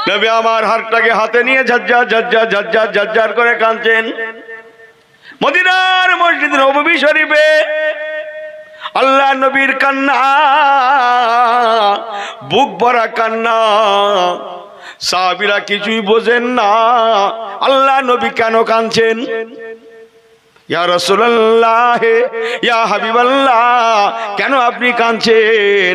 নবী আমার হারটাকে হাতে নিয়ে ঝাজ্জার ঝাজ্জার ঝাজ্জার ঝাজ্জার করে কাঁদছেন। মদিনার মসজিদ নববী শরীফে আল্লাহ নবীর কান্না, বুক ভরা কান্না। সাহাবীরা কিছুই বোঝেন না আল্লাহ নবী কেন কাঁদছেন। ইয়া রাসূলুল্লাহ, ইয়া হাবিবাল্লাহ, কেন আপনি কাঁদছেন?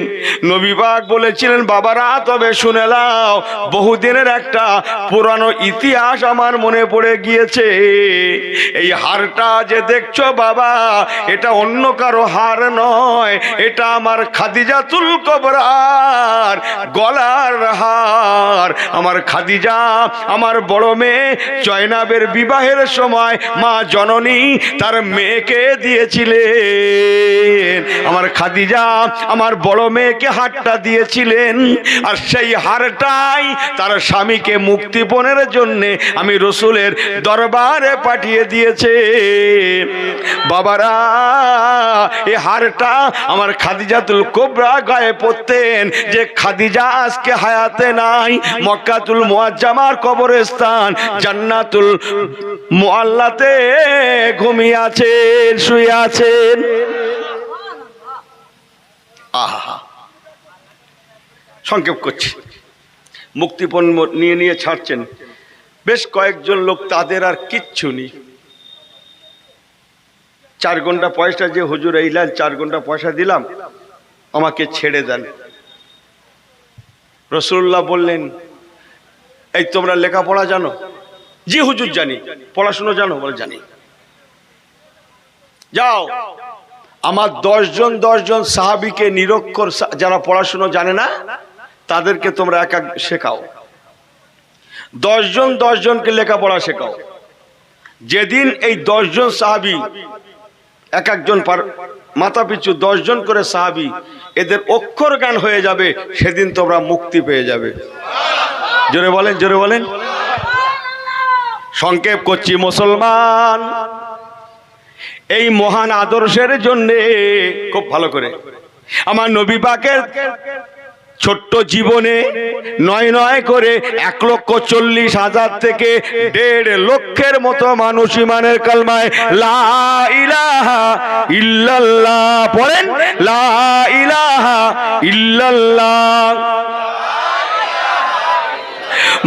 নবী পাক বলেছিলেন, বাবারা তবে শুনে নাও, বহুদিনের একটা পুরানো ইতিহাস আমার মনে পড়ে গিয়েছে। এই হারটা যে দেখছো বাবা, এটা অন্য কারো হার নয়, এটা আমার খাদিজাতুল কুবরার গলার হার। আমার খাদিজা আমার বড় মেয়ে জয়নাবের বিবাহের সময় মা জননী তার মেয়েকে দিয়েছিলেন। আমার খাদিজা আমার বড় মেয়েকে হারটা দিয়েছিলেন, আর সেই হারটাই তার স্বামীকে মুক্তিপণের জন্য আমি রসুলের দরবারে পাঠিয়ে দিয়েছে। বাবারা, এই হারটা আমার খাদিজাতুল কুবরা গায়ে পরতেন। যে খাদিজা আজকে হায়াতে নাই, মক্কাতুল মুআজ্জামার কবরস্থান জান্নাতুল মুআল্লাতে ঘুমিয়ে আছেন, শুয়ে আছেন। আহা, সংক্ষেপ করছি। মুক্তিপণ নিয়ে নিয়ে ছাড়ছেন বেশ কয়েকজন লোক, তাদের আর কিচ্ছু নেই। 4 ঘন্টা পয়সা যে হুজুর এইলেন, 4 ঘন্টা পয়সা দিলাম, আমাকে ছেড়ে দেন। রাসূলুল্লাহ বললেন, এই তোমরা লেখাপড়া জানো? জি হুজুর জানি। পড়াশুনো জানো? বলে জানি। যাও, আমার 10 জন সাহাবীকে নিরক্ষর, যারা পড়াশুনো জানে না তাদেরকে তোমরা এক এক শেখাও। 10 জনকে লেখাপড়া শেখাও। যেদিন এই 10 জন সাহাবী, এক একজন মাথা পিছু 10 জন করে সাহাবী, এদের অক্ষর জ্ঞান হয়ে যাবে, সেদিন তোমরা মুক্তি পেয়ে যাবে। জোরে বলেন, জোরে বলেন। সংক্ষেপ করছি মুসলমান, এই মহান আদর্শের জন্য খুব ভালো করে আমার নবী পাকের ছোট্ট জীবনে 9 করে 1,40,000 থেকে 1.5 লক্ষের মতো মানুষ ইমানের কালমায় লা ইলাহা ইল্লাল্লাহ পড়েন, লা ইলাহা ইল্লাল্লাহ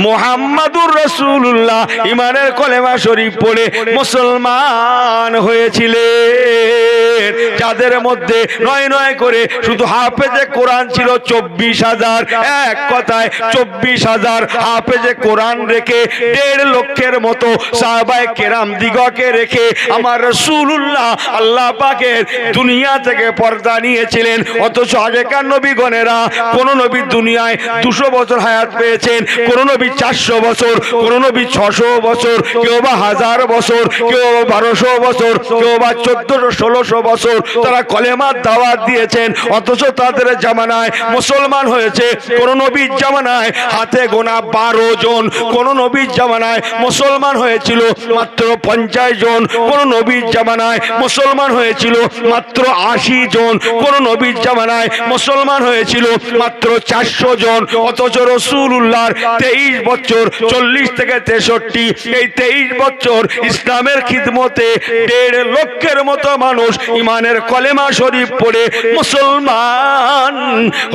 মুহাম্মাদুর রাসূলুল্লাহ ইমানের কলেমা শরীফ পড়ে মুসলমান হয়েছিলেন। যাদের মধ্যে 9 করে শুধু হাফেজে কোরআন ছিল 24,000। এক কথায় 24,000 হাফেজে কোরআন রেখে 1.5 লক্ষের মতো সাহাবায়ে কেরাম দিগকে রেখে আমার রাসূলুল্লাহ আল্লাহ পাকের দুনিয়া থেকে পর্দা নিয়েছিলেন। অথচ আগেকার নবীগণেরা, কোন নবী দুনিয়ায় 200 বছর হায়াত পেয়েছেন, কোন নবী 400 বছর, কোন নবী 600 বছর, কেউ বা 1000 বছর, কেউ 1200 বছর, কেউ বা 1400-1600 বছর তারা কলেমার দাওয়াত দিয়েছেন। অথচ তাদের জামানায় মুসলমান হয়েছে কোন নবীর জামানায় হাতে গোনা 12 জন, কোন নবীর জামানায় মুসলমান হয়েছিল মাত্র 50 জন, কোন নবীর জামানায় মুসলমান হয়েছিল মাত্র 80 জন, কোন নবীর জামানায় মুসলমান হয়েছিল মাত্র 400 জন। অথচ রাসূলুল্লাহর 23 বছর, 40 থেকে 63, এই 23 বছর ইসলামের খিদমতে 1.5 লক্ষের মতো মানুষ ইমানের কলেমা শরীফ পড়ে মুসলমান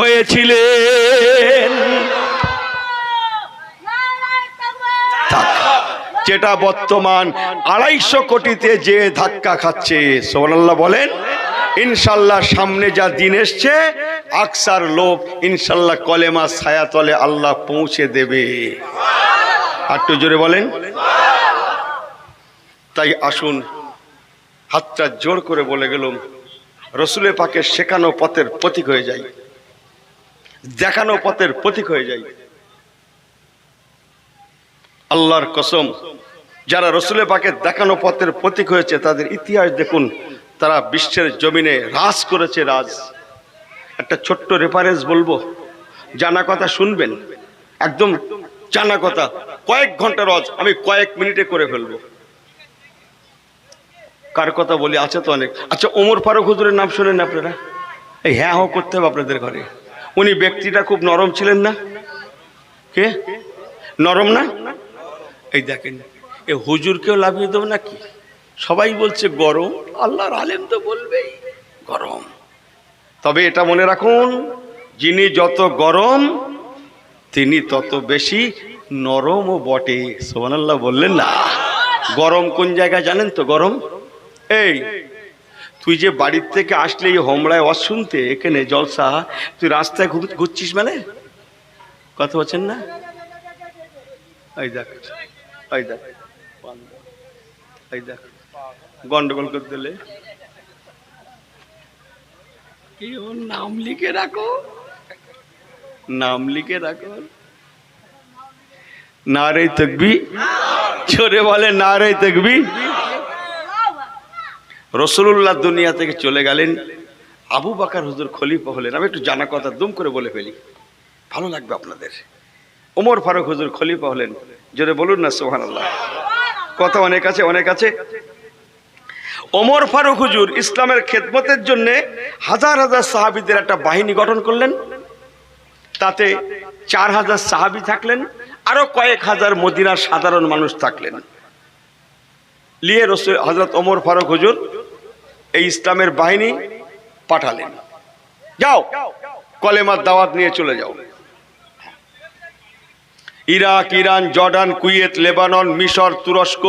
হয়েছিলেন। যেটা বর্তমান 250 কোটিতে যে ধাক্কা খাচ্ছে, সুবহানাল্লাহ বলেন। ইনশাল্লাহ সামনে যা দিন এসছে, আকসার লোক ইনশাল্লাহ কলেমা ছায়াতলে আল্লাহ পৌঁছে দেবে। একটু জোরে বলেন। তাই আসুন, হাতটা জোর করে বলে গেলাম, রসুলের পাকের শেখানো পথের প্রতীক হয়ে যায়, দেখানো পথের প্রতীক হয়ে যায়। আল্লাহর কসম, যারা রসুলের পাকের দেখানো পথের প্রতীক হয়েছে তাদের ইতিহাস দেখুন। তারা বিশ্বের জমিনে রাজ করেছে, রাজ। একটা ছোট্ট রেফারেন্স বলবো, জানা কথা শুনবেন, একদম জানা কথা, কয়েক ঘন্টা রজ আমি কয়েক মিনিটে করে ফেলবো। কার কথা বলি? আছে তো অনেক। আচ্ছা, ওমর ফারুক হুজুরের নাম শোনেন আপনারা? এই হ্যাঁ হ্যাঁ করতে হবে আপনাদের ঘরে। উনি ব্যক্তিটা খুব নরম ছিলেন না? কে? নরম না? এই দেখেন, এ হুজুরকেও লাভিয়ে দেবো নাকি? সবাই বলছে গরম, আল্লাহর আলেম তো বলবেই গরম। তবে এটা মনে রাখুন, যিনি যত গরম তিনি তত বেশি নরমও বটে। সুবহানাল্লাহ বললেন না? গরম কোন জায়গায় জানেন তো? গরম এই, তুই যে বাড়ির থেকে আসলে এই হোমরায় ওয়াজ শুনতে, এখানে জলসা, তুই রাস্তায় ঘুরছিস মানে কথা বলছেন না? এই দেখ, এই দেখ, এই দেখ, গন্ডগোল করে দিলে কি ওর নাম লিখে রাখো, নাম লিখে রাখো। নারে তাকবীর, জোরে বলে নারে তাকবীর। রাসূলুল্লাহ দুনিয়া থেকে চলে গেলেন, আবু বকর হুজুর খলিফা হলেন। আমি একটু জানা কথা দুম করে বলে ফেলি, ভালো লাগবে আপনাদের। ওমর ফারুক হুজুর খলিফা হলেন, জোরে বলুন না সুবহানাল্লাহ। কথা অনেক আছে, অনেক আছে। ওমর ফারুক হুজুর ইসলামের খেদমতের জন্য হাজার হাজার সাহাবীদের একটা বাহিনী গঠন করলেন। তাতে 4000 সাহাবী থাকলেন, আরো কয়েক হাজার মদিনার সাধারণ মানুষ থাকলেন। লিয়ে রাসূল হযরত ওমর ফারুক হুজুর এই ইসলামের বাহিনী পাঠালেন, যাও কলেমার দাওয়াত নিয়ে চলে যাও। Iraq, Iran, Jordan, Kuwait, Lebanon, মিশর, তুরস্ক,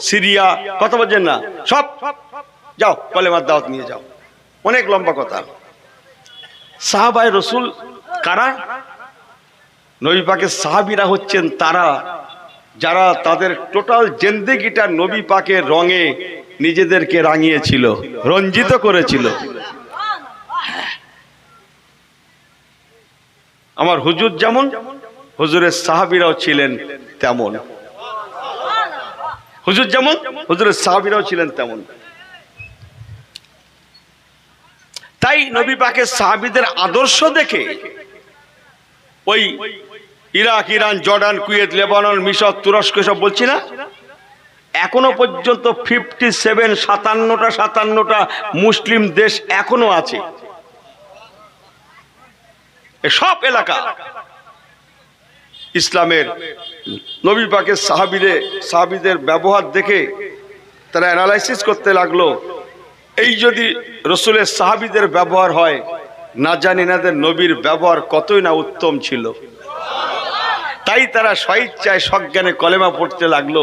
সিরিয়া, কথা বলছেন না, সব যাও কলেমার দাওয়াত নিয়ে যাও। অনেক লম্বা কথা। সাহাবায়ে রাসূল কারা? নবী পাকের সাহাবীরা হচ্ছেন তারা যারা তাদের টোটাল জিন্দেগিটা নবী পাকের রঙে নিজেদেরকে রাঙিয়েছিল, রঞ্জিত করেছিল। আমার হুজুর যেমন, হুজুরের সাহাবীরাও ছিলেন তেমন। হুজুর যেমন, হুজুরের সাহাবীরাও ছিলেন তেমন। তাই নবী পাকের সাহাবীদের আদর্শ দেখে ওই Iraq, Iran, Jordan, Kuwait, Lebanon, মিশর, তুরস্ক সব বলছি না, এখনো পর্যন্ত 57টা মুসলিম দেশ এখনো আছে। সব এলাকা ইসলামের নবী পাকের সাহাবীদের ব্যবহার দেখে তারা অ্যানালাইসিস করতে লাগলো, এই যদি রাসূলের সাহাবীদের ব্যবহার হয়, না জানি নাদের নবীর ব্যবহার কতই না উত্তম ছিল। তাই তারা স্বইচ্ছায় সজ্ঞানে কলেমা পড়তে লাগলো।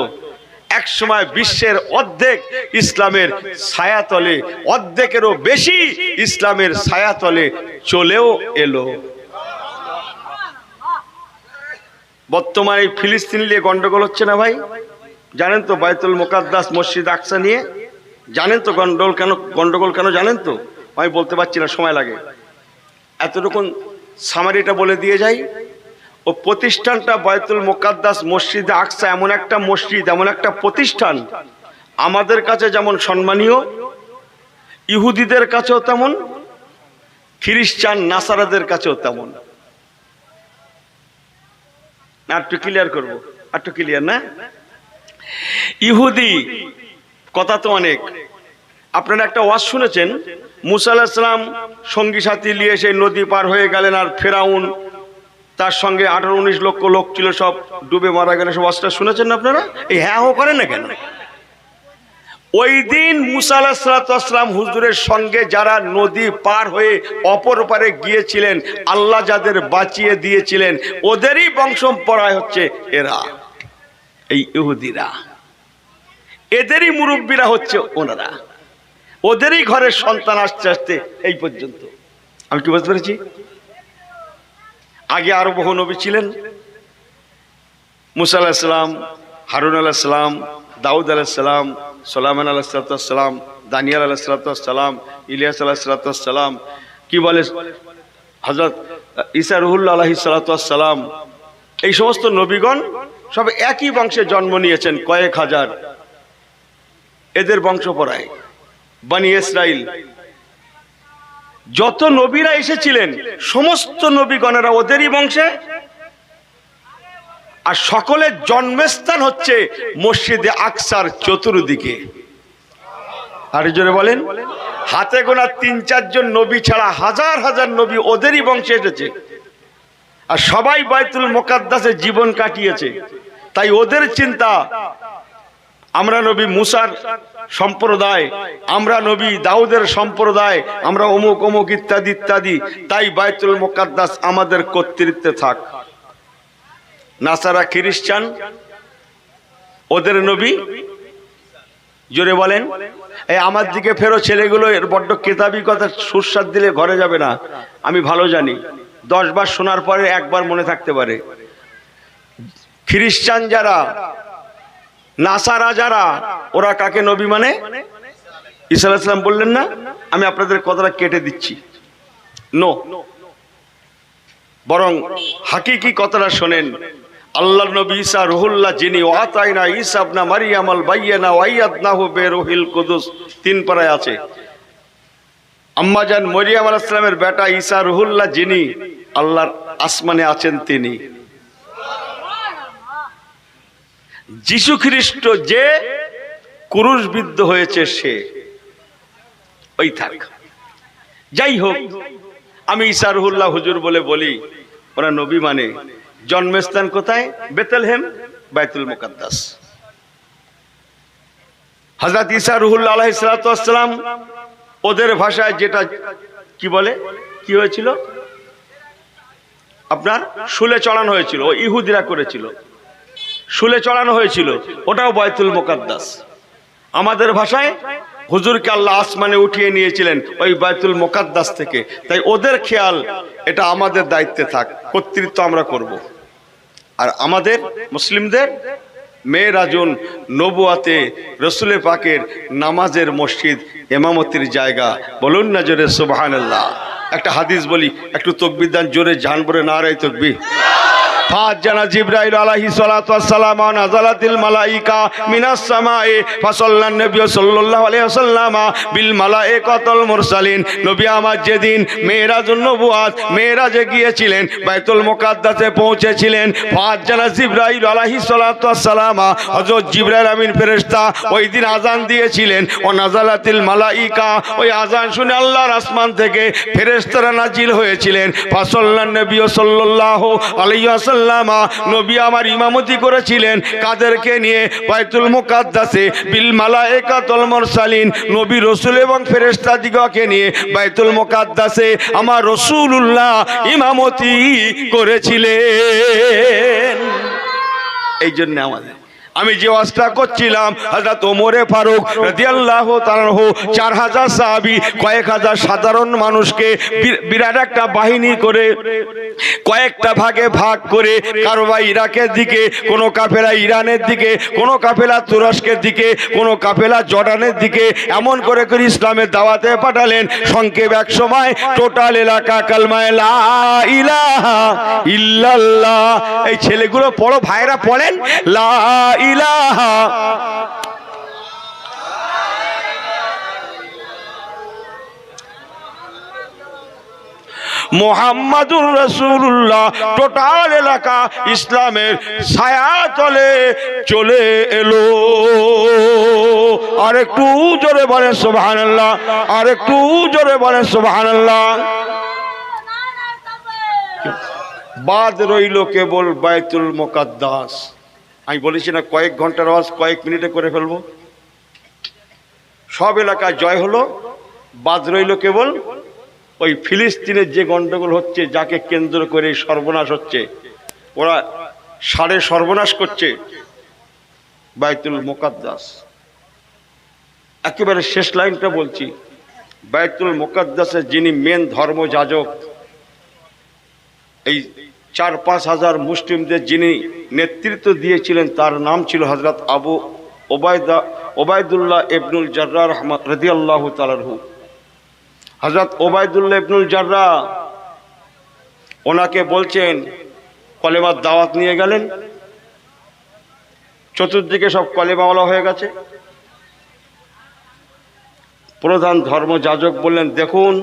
এক সময় বিশ্বের অর্ধেক ইসলামের ছায়াতলে, অর্ধেকেরও বেশি ইসলামের ছায়াতলে চলেও এলো। বর্তমানে ফিলিস্তিন নিয়ে গন্ডগোল হচ্ছে না ভাই? জানেন তো বাইতুল মুকাদ্দাস, মসজিদ আকসা নিয়ে জানেন তো গন্ডগোল কেন জানেন তো? আমি বলতে পারছি না, সময় লাগে। এতটুকুন সামারিটা বলে দিয়ে যাই। ও প্রতিষ্ঠানটা বাইতুল মুকাদ্দাস, মসজিদে আকসা এমন একটা মসজিদ, এমন একটা প্রতিষ্ঠান, আমাদের কাছে যেমন সম্মানীয়, ইহুদিদের কাছেও তেমন, খ্রিস্টান নাসারাদের কাছেও তেমন। একটু ক্লিয়ার করবো, একটু ক্লিয়ার না? ইহুদি কথা তো অনেক। আপনারা একটা ওয়াজ শুনেছেন, মুসা আলাইহিস সালাম সঙ্গী সাথী নিয়ে সেই নদী পার হয়ে গেলেন, আর ফেরাউন তার সঙ্গে 18-19 লক্ষ লোক ছিল, সব ডুবে মারা গেল। সব ওয়াজটা শুনেছেন না আপনারা? এই হ্যাঁ হো করেন না কেন? ওই দিন মুসা আলাইহিস সালাম হুজুরের সঙ্গে যারা নদী পার হয়ে অপর পারে গিয়েছিলেন, আল্লাহ যাদের বাঁচিয়ে দিয়েছিলেন, ওদেরই বংশপরায় হচ্ছে এরা, এই ইহুদিরা। এদেরই মুরব্বীরা হচ্ছে ওনারা, ওদেরই ঘরের সন্তান আস্তে আস্তে এই পর্যন্ত। আমি কি বুঝতে পেরেছি? আগে আরো বহু নবী ছিলেন, মুসা আলাইহিস সালাম, হারুন আলাইহিস সালাম, দাউদ আলাইহিস সালাম, সুলাইমান আলাইহিস সালাম, দানিয়েল আলাইহিস সালাম, ইলিয়াস আলাইহিস সালাম, কি বলে হযরত ঈসা রুহুল্লাহ আলাইহিস সালাম, এই সমস্ত নবীগণ সব একই বংশে জন্ম নিয়েছেন, কয়েক হাজার। এদের বংশপরায় বনি ইসরাইল যত নবীরা এসেছিলেন, সমস্ত নবীগণেরা ওদেরই বংশে। আর সকলের জন্মস্থান হচ্ছে মসজিদে আকসার চতুর্দিকে। আর জোরে বলেন, হাতে গোনা 3-4 জন নবী ছাড়া হাজার হাজার নবী ওদেরই বংশে এসেছে। আর সবাই বাইতুল মুকাদ্দাসে জীবন কাটিয়েছে। তাই ওদের চিন্তা আমরা নবী মুসার সম্প্রদায়, আমরা নবী দাউদের সম্প্রদায়, আমরা অমুক অমুক ইত্যাদি ইত্যাদি। তাই বাইতুল মুকাদ্দাস আমাদের কর্তৃত্বে থাক। নাসারা খ্রিস্টান, ওদের নবী, জোরে বলেন। এই আমার দিকে ফেরো ছেলেগুলো, এর বড্ড কেতাবি কথা সুস্বাদ দিলে ঘরে যাবে না, আমি ভালো জানি। 10 বার শোনার পরে একবার মনে থাকতে পারে। খ্রিস্টান যারা, নাসারা যারা, ওরা কাকে নবী মানে? ঈসা আলাইহিস সালাম বললেন না? আমি আপনাদের কথাটা কেটে দিচ্ছি, নো, বরং হাকিকি কথাটা শোনেন। আল্লাহর নবী ঈসা রুহুল্লাহ, যিনি ওয়াতাইনা ঈসা ইবনে মারইয়াম আল বাইয়িনা ওয়া আইয়াদনাহু বিরুহিল কুদুস, 3 পারায় আছে। আম্মা জান মরিয়ম আলাইহিস সালামের বেটা ঈসা রুহুল্লাহ, যিনি আল্লাহর আসমানে আছেন, তিনি। যিশু খ্রিস্ট যে ক্রুশবিদ্ধ হয়েছে, সে ওই থাক। যাই হোক, আমি ঈসা রুহুল্লাহ হুজুর বলে বলি, ওরা নবী মানে। জন্মস্থান কোথায়? বেথলেহেম, বাইতুল মুকাদ্দাস। হযরত ঈসা রুহুল্লাহ আলাইহিস সালাতু ওয়াস সালাম, ওদের ভাষায় যেটা কি বলে, কি হয়েছিল আপনার? শুলে চড়ানো হয়েছিল, ও ইহুদিরা করেছিল, শুলে চড়ানো হয়েছিল, ওটাও বাইতুল মুকাদ্দাস। আমাদের ভাষায় হুজুরকে আল্লাহ আসমানে উঠিয়ে নিয়েছিলেন ওই বাইতুল মুকাদ্দাস থেকে। তাই ওদের খেয়াল, এটা আমাদের দায়িত্বে থাক, কর্তৃত্ব আমরা করব। আর আমাদের মুসলিমদের মেরাজুন নবুয়াতে রসুলে পাকের নামাজের মসজিদ, ইমামতির জায়গা। বলুন না জোরে সুবহানাল্লাহ। একটা হাদিস বলি, একটু তাকবীর দেন জোরে, জান বলে নারায়ে তাকবীর। ফাজানা জিবরাইল আলাইহিস সালাতু ওয়াস সালাম নাযালাতিল মালাইকা মিনাস সামায়ে ফাসাল্লান নবী সাল্লাল্লাহু আলাইহি ওয়াসাল্লাম বিল মালাইকাতুল মুরসালিন। নবী আমার যেদিন মেরাজুন নবুয়াত, মেরাজে গিয়েছিলেন, বাইতুল মুকাদ্দাসে পৌঁছেছিলেন, ফাজানা জিবরাইল আলাইহিস সালাতু ওয়াস সালাম, হযরত জিবরাইল আমিন ফেরেশতা ওই দিন আযান দিয়েছিলেন। ও নাযালাতিল মালাইকা, ওই আযান শুনে আল্লাহর আসমান থেকে ফেরেশতারা নাজিল হয়েছিলেন। ফাসাল্লান নবী সাল্লাল্লাহু আলাইহি ওয়াসাল্লাম, নবী আমার ইমামতি করেছিলেন কাদেরকে নিয়ে? বাইতুল মুকাদ্দাসে বিল মালাইকাতুল মুরসালিন, নবী রাসূল এবং ফেরেশতাদিগকে নিয়ে বাইতুল মুকাদ্দাসে আমার রাসূলুল্লাহ ইমামতি করেছিলেন। এই জন্য আমাদের, আমি যে ওয়াজটা করছিলাম, হযরত ওমরে ফারুক রাদিয়াল্লাহু তাআলা আনহু 4000 সাহাবী, কয়েক হাজার সাধারণ মানুষকে বিরাট একটা বাহিনী করে, কয়েকটা ভাগে ভাগ করে, কারো বা ইরাকের দিকে, কোন কাফেলা ইরানের দিকে, কোন কাফেলা তুরস্কের দিকে, কোন কাফেলা জর্ডানের দিকে, এমন করে করে ইসলামের দাওয়াতে পাঠালেন। সংক্ষেপ এক সময় টোটাল এলাকা কালমায়ে লা ইলাহা ইল্লাল্লাহ। এই ছেলেগুলো পড়ো, ভাইরা পড়েন, লা ইলাহা মুহাম্মাদুর রাসূলুল্লাহ। টোটাল এলাকা ইসলামের ছায়া তলে চলে এলো। আর একটু জোরে বলেন সুবহানাল্লাহ, আর একটু জোরে বলেন সুবহানাল্লাহ। বাদ রইল কেবল বাইতুল মুকাদ্দাস। আমি বলেছি না, কয়েক ঘন্টার ওয়াজ কয়েক মিনিটে করে ফেলবো। সব এলাকায় জয় হলো, বাদ রইল কেবল ওই ফিলিস্তিনের যে গন্ডগোল হচ্ছে, যাকে কেন্দ্র করে সর্বনাশ হচ্ছে, ওরা সাড়ে সর্বনাশ করছে বাইতুল মুকাদ্দাস। একেবারে শেষ লাইনটা বলছি, বাইতুল মুকাদ্দাসের যিনি মেন ধর্মযাজক, এই 4-5 হাজার মুসলিমদের যিনি নেতৃত্ব দিয়েছিলেন, তার নাম ছিল হযরত আবু ওবায়দুল্লাহ ইবনুল জাররাহ রাদিয়াল্লাহু তাআলা আনহু। হযরত ওবায়দুল্লাহ ইবনুল জাররাহ, ওনাকে বলছেন, কলেমার দাওয়াত নিয়ে গেলেন, চতুর্দিকে সব কলেমাওয়ালা হয়ে গেছে। প্রধান ধর্মযাজক বললেন, দেখুন,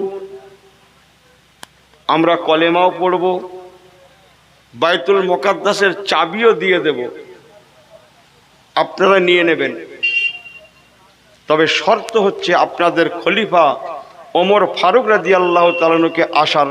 আমরা কলেমাও পড়ব, বাইতুল মুকাদ্দাসের চাবিও দিয়ে দেব, আপনারা নিয়ে নেবেন, তবে শর্ত হচ্ছে আপনাদের খলিফা ওমর ফারুক রাদিয়াল্লাহু তাআলা আনহুকে আসার